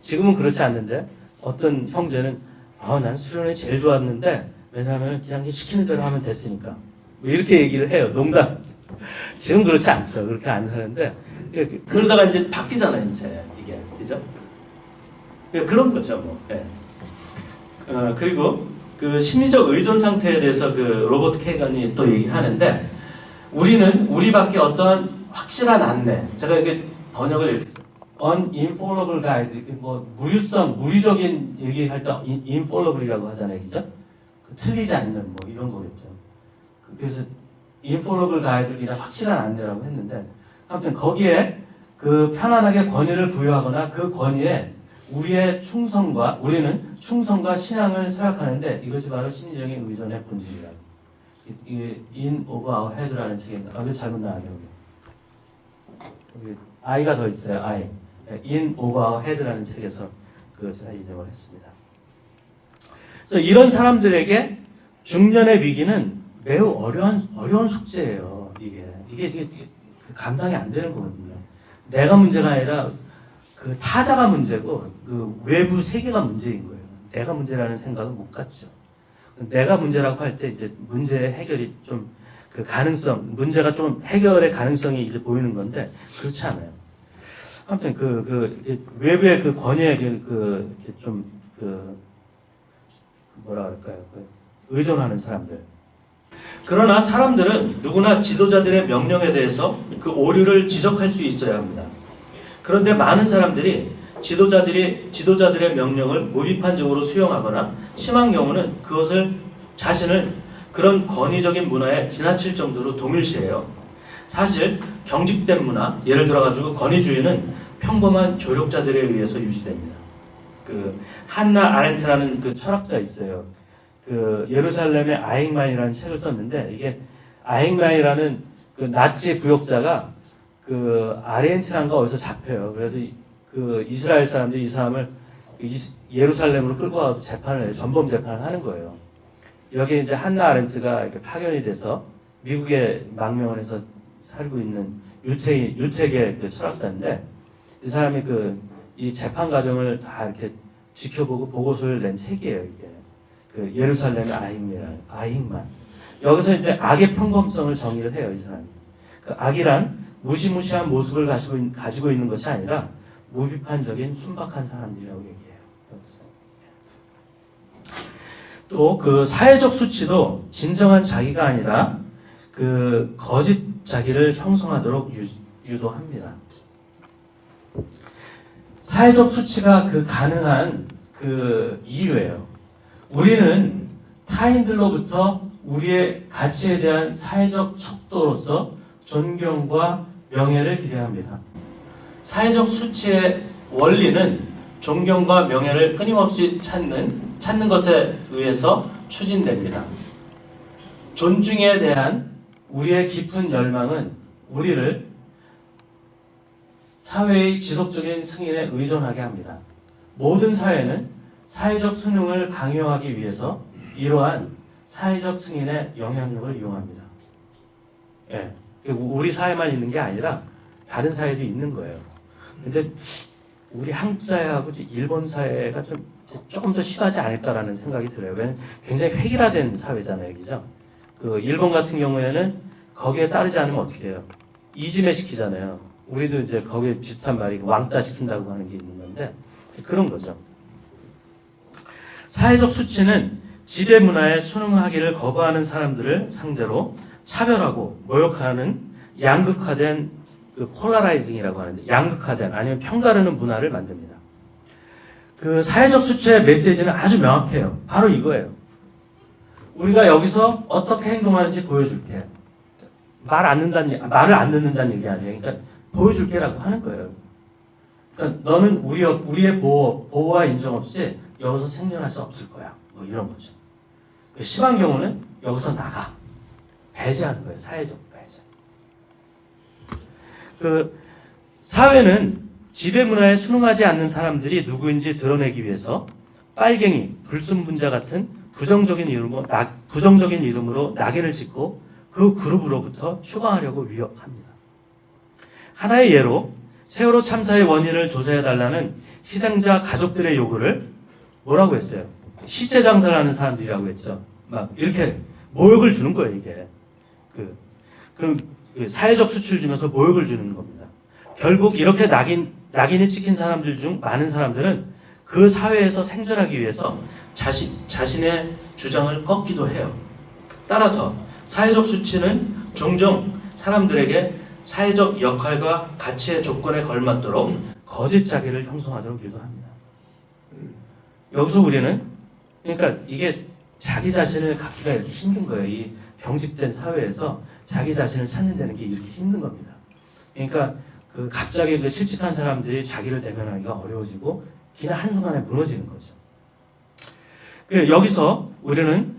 지금은 그렇지 않는데 어떤 형제는 난 수련이 제일 좋았는데 왜냐하면 그냥 시키는 대로 하면 됐으니까 뭐 이렇게 얘기를 해요. 농담. 지금 그렇지 않죠. 그렇게 안 하는데 그러다가 이제 바뀌잖아요. 이제 이게 그죠? 그런 거죠. 뭐. 그리고 그 심리적 의존 상태에 대해서 그 로버트 케이건이 또 얘기하는데 우리는 우리밖에 어떤 확실한 안내, 제가 이게 번역을 이렇게 했어요. uninfallible guide, 뭐 무리적인 얘기할 때 infallible이라고 하잖아요, 그죠? 틀리지 않는 뭐 이런 거겠죠. 그래서 infallible guide이나 확실한 안내라고 했는데, 아무튼 거기에 그 편안하게 권위를 부여하거나 그 권위에 우리는 충성과 신앙을 생각하는데 이것이 바로 심리적인 의존의 본질이라고. In over our head라는 책입니다. 왜 잘못 나왔네요. 여기 I가 더 있어요. I. In over our head라는 책에서 그것을 인용을 했습니다. 그래서 이런 사람들에게 중년의 위기는 매우 어려운 숙제예요. 이게 감당이 안 되는 거거든요. 내가 문제가 아니라 그 타자가 문제고 그 외부 세계가 문제인 거예요. 내가 문제라는 생각은 못 갖죠. 내가 문제라고 할 때 이제 문제 해결이 좀 그 가능성, 문제가 좀 해결의 가능성이 이제 보이는 건데 그렇지 않아요. 아무튼 외부의 그 권위에 뭐라 그럴까요? 의존하는 사람들. 그러나 사람들은 누구나 지도자들의 명령에 대해서 그 오류를 지적할 수 있어야 합니다. 그런데 많은 사람들이 지도자들의 명령을 무비판적으로 수용하거나 심한 경우는 자신을 그런 권위적인 문화에 지나칠 정도로 동일시해요. 사실 경직된 문화, 예를 들어가지고 권위주의는 평범한 조력자들에 의해서 유지됩니다. 그 한나 아렌트라는 그 철학자 있어요. 그 예루살렘의 아행만이라는 책을 썼는데, 이게 아행만이라는 그 나치 부역자가 그 아르헨티나인가 어디서 잡혀요. 그래서 그 이스라엘 사람들이 이 사람을 예루살렘으로 끌고 가서 재판을 해요. 전범 재판을 하는 거예요. 여기 이제 한나 아렌트가 이렇게 파견이 돼서 미국에 망명을 해서 살고 있는 율택의 그 철학자인데, 이 사람이 이 재판 과정을 다 이렇게 지켜보고 보고서를 낸 책이에요. 이게 그 예루살렘의 아행만. 여기서 이제 악의 평범성을 정의를 해요. 이 사람이. 그 악이란 무시무시한 모습을 가지고 있는 것이 아니라 무비판적인 순박한 사람들이라고 얘기해요. 또 그 사회적 수치도 진정한 자기가 아니라 그 거짓 자기를 형성하도록 유도합니다. 사회적 수치가 가능한 이유예요. 우리는 타인들로부터 우리의 가치에 대한 사회적 척도로서 존경과 명예를 기대합니다. 사회적 수치의 원리는 존경과 명예를 끊임없이 찾는 것에 의해서 추진됩니다. 존중에 대한 우리의 깊은 열망은 우리를 사회의 지속적인 승인에 의존하게 합니다. 모든 사회는 사회적 순응을 강요하기 위해서 이러한 사회적 승인의 영향력을 이용합니다. 예, 우리 사회만 있는 게 아니라 다른 사회도 있는 거예요. 근데 우리 한국 사회하고 일본 사회가 조금 더 심하지 않을까라는 생각이 들어요. 왜냐면 굉장히 획일화된 사회잖아요, 그죠? 일본 같은 경우에는 거기에 따르지 않으면 어떻게 해요? 이지메 시키잖아요. 우리도 이제 거기에 비슷한 말이 왕따 시킨다고 하는 게 있는 건데, 그런 거죠. 사회적 수치는 지배 문화에 순응하기를 거부하는 사람들을 상대로 차별하고 모욕하는 양극화된 폴라라이징이라고 하는데, 양극화된 아니면 편가르는 문화를 만듭니다. 사회적 수치의 메시지는 아주 명확해요. 바로 이거예요. 우리가 여기서 어떻게 행동하는지 보여줄게. 말을 안 듣는다는 얘기 아니에요. 그러니까 보여줄게라고 하는 거예요. 그러니까 너는 우리의 보호와 인정 없이 여기서 생존할 수 없을 거야. 뭐 이런 거죠. 심한 경우는 여기서 나가. 배제하는 거예요. 사회적 배제. 사회는 지배 문화에 순응하지 않는 사람들이 누구인지 드러내기 위해서 빨갱이, 불순분자 같은 부정적인 이름으로 낙인을 찍고 그 그룹으로부터 추방하려고 위협합니다. 하나의 예로 세월호 참사의 원인을 조사해달라는 희생자 가족들의 요구를 뭐라고 했어요? 시체 장사를 하는 사람들이라고 했죠. 막 이렇게 모욕을 주는 거예요, 이게. 그럼 사회적 수치를 주면서 모욕을 주는 겁니다. 결국 이렇게 낙인이 찍힌 사람들 중 많은 사람들은 그 사회에서 생존하기 위해서 자신의 주장을 꺾기도 해요. 따라서 사회적 수치는 종종 사람들에게 사회적 역할과 가치의 조건에 걸맞도록 거짓 자기를 형성하도록 유도합니다. 여기서 우리는, 그러니까 이게 자기 자신을 갖기가 이렇게 힘든 거예요. 이 병직된 사회에서 자기 자신을 찾는 데는 게 이렇게 힘든 겁니다. 그러니까 갑자기 실직한 사람들이 자기를 대면하기가 어려워지고 그냥 한순간에 무너지는 거죠. 여기서 우리는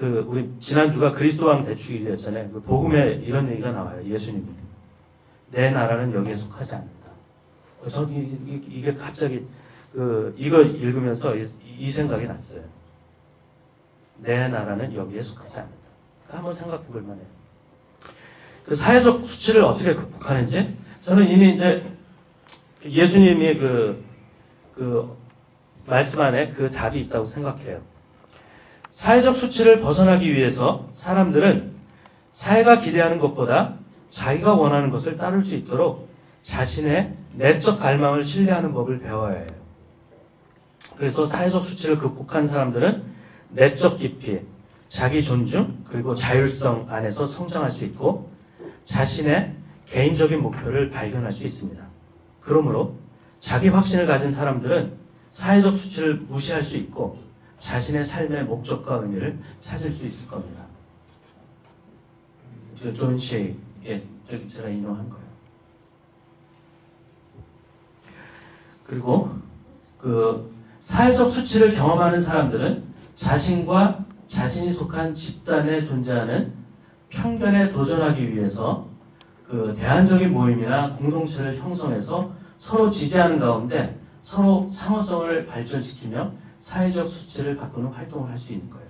우리 지난주가 그리스도왕 대축일이었잖아요. 복음에 이런 얘기가 나와요. 예수님이. 내 나라는 여기에 속하지 않는다. 저는 이게 갑자기 이거 읽으면서 이 생각이 났어요. 내 나라는 여기에 속하지 않는다. 한번 생각해 볼 만해요. 사회적 수치를 어떻게 극복하는지 저는 이미 이제 예수님이 말씀 안에 답이 있다고 생각해요. 사회적 수치를 벗어나기 위해서 사람들은 사회가 기대하는 것보다 자기가 원하는 것을 따를 수 있도록 자신의 내적 갈망을 신뢰하는 법을 배워야 해요. 그래서 사회적 수치를 극복한 사람들은 내적 깊이, 자기 존중, 그리고 자율성 안에서 성장할 수 있고 자신의 개인적인 목표를 발견할 수 있습니다. 그러므로 자기 확신을 가진 사람들은 사회적 수치를 무시할 수 있고 자신의 삶의 목적과 의미를 찾을 수 있을 겁니다. 존 쉐이, 제가 인용한 거예요. 그리고 사회적 수치를 경험하는 사람들은 자신과 자신이 속한 집단에 존재하는 편견에 도전하기 위해서 그 대안적인 모임이나 공동체를 형성해서 서로 지지하는 가운데 서로 상호성을 발전시키며 사회적 수치를 바꾸는 활동을 할 수 있는 거예요.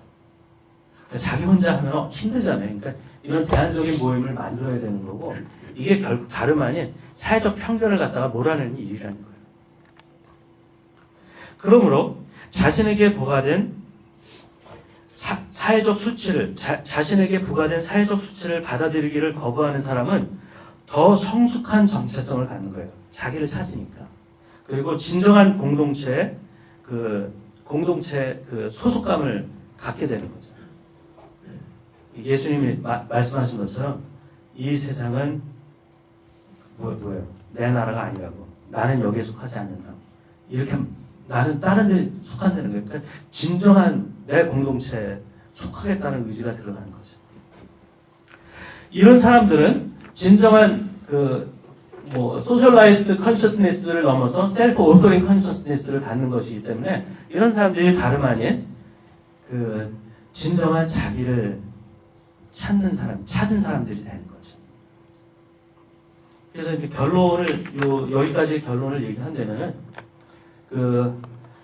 그러니까 자기 혼자 하면 힘들잖아요. 그러니까 이런 대안적인 모임을 만들어야 되는 거고, 이게 결국 다름 아닌 사회적 편견을 갖다가 몰아내는 일이라는 거예요. 그러므로 자신에게 부과된 사회적 수치를, 자신에게 부과된 사회적 수치를 받아들이기를 거부하는 사람은 더 성숙한 정체성을 갖는 거예요. 자기를 찾으니까. 그리고 진정한 공동체의 그 소속감을 갖게 되는 거죠. 예수님이 말씀하신 것처럼 이 세상은 뭐예요? 내 나라가 아니라고. 나는 여기에 속하지 않는다. 이렇게 나는 다른 데 속한다는 거예요. 그러니까 진정한 내 공동체에 속하겠다는 의지가 들어가는 거죠. 이런 사람들은 진정한 소셜라이즈드 컨셔스니스를 넘어서 셀프 오서링 컨셔스니스를 갖는 것이기 때문에 이런 사람들이 다름 아닌 그 진정한 자기를 찾은 사람들이 되는 거죠. 그래서 이렇게 여기까지 결론을 얘기한다면은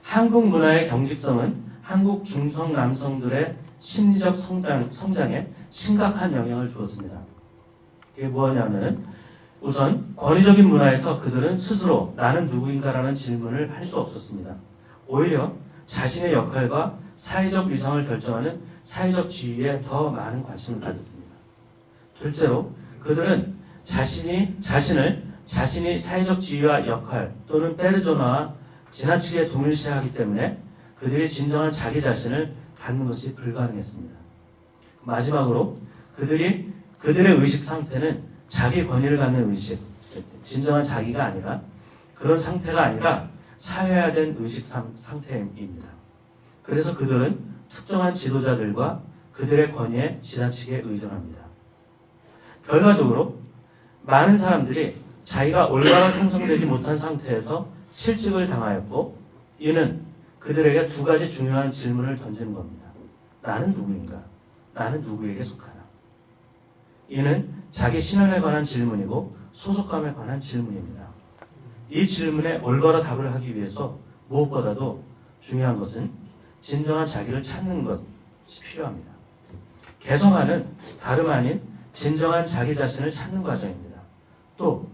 한국 문화의 경직성은 한국 중성 남성들의 심리적 성장에 심각한 영향을 주었습니다. 이게 뭐냐면은 우선 권위적인 문화에서 그들은 스스로 나는 누구인가라는 질문을 할 수 없었습니다. 오히려 자신의 역할과 사회적 위상을 결정하는 사회적 지위에 더 많은 관심을 가졌습니다. 둘째로 그들은 자신이 사회적 지위와 역할 또는 페르소나와 지나치게 동일시하기 때문에 그들이 진정한 자기 자신을 갖는 것이 불가능했습니다. 마지막으로 그들의 의식 상태는 자기 권위를 갖는 의식, 진정한 자기가 아니라 그런 상태가 아니라 사회화된 의식 상태입니다. 그래서 그들은 특정한 지도자들과 그들의 권위에 지나치게 의존합니다. 결과적으로 많은 사람들이 자기가 올바로 형성되지 못한 상태에서 실직을 당하였고, 이는 그들에게 두 가지 중요한 질문을 던지는 겁니다. 나는 누구인가? 나는 누구에게 속하나? 이는 자기 신앙에 관한 질문이고 소속감에 관한 질문입니다. 이 질문에 올바로 답을 하기 위해서 무엇보다도 중요한 것은 진정한 자기를 찾는 것이 필요합니다. 개성화는 다름 아닌 진정한 자기 자신을 찾는 과정입니다. 또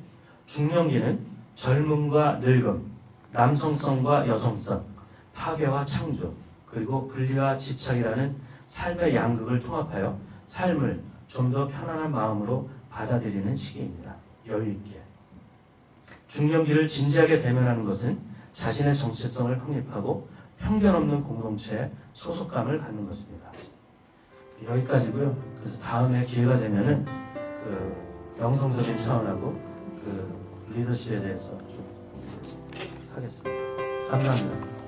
중년기는 젊음과 늙음, 남성성과 여성성, 파괴와 창조, 그리고 분리와 집착이라는 삶의 양극을 통합하여 삶을 좀 더 편안한 마음으로 받아들이는 시기입니다. 여유있게. 중년기를 진지하게 대면하는 것은 자신의 정체성을 확립하고 편견 없는 공동체에 소속감을 갖는 것입니다. 여기까지고요. 그래서 다음에 기회가 되면은 영성적인 차원하고 리더십에 대해서 좀 하겠습니다. 감사합니다.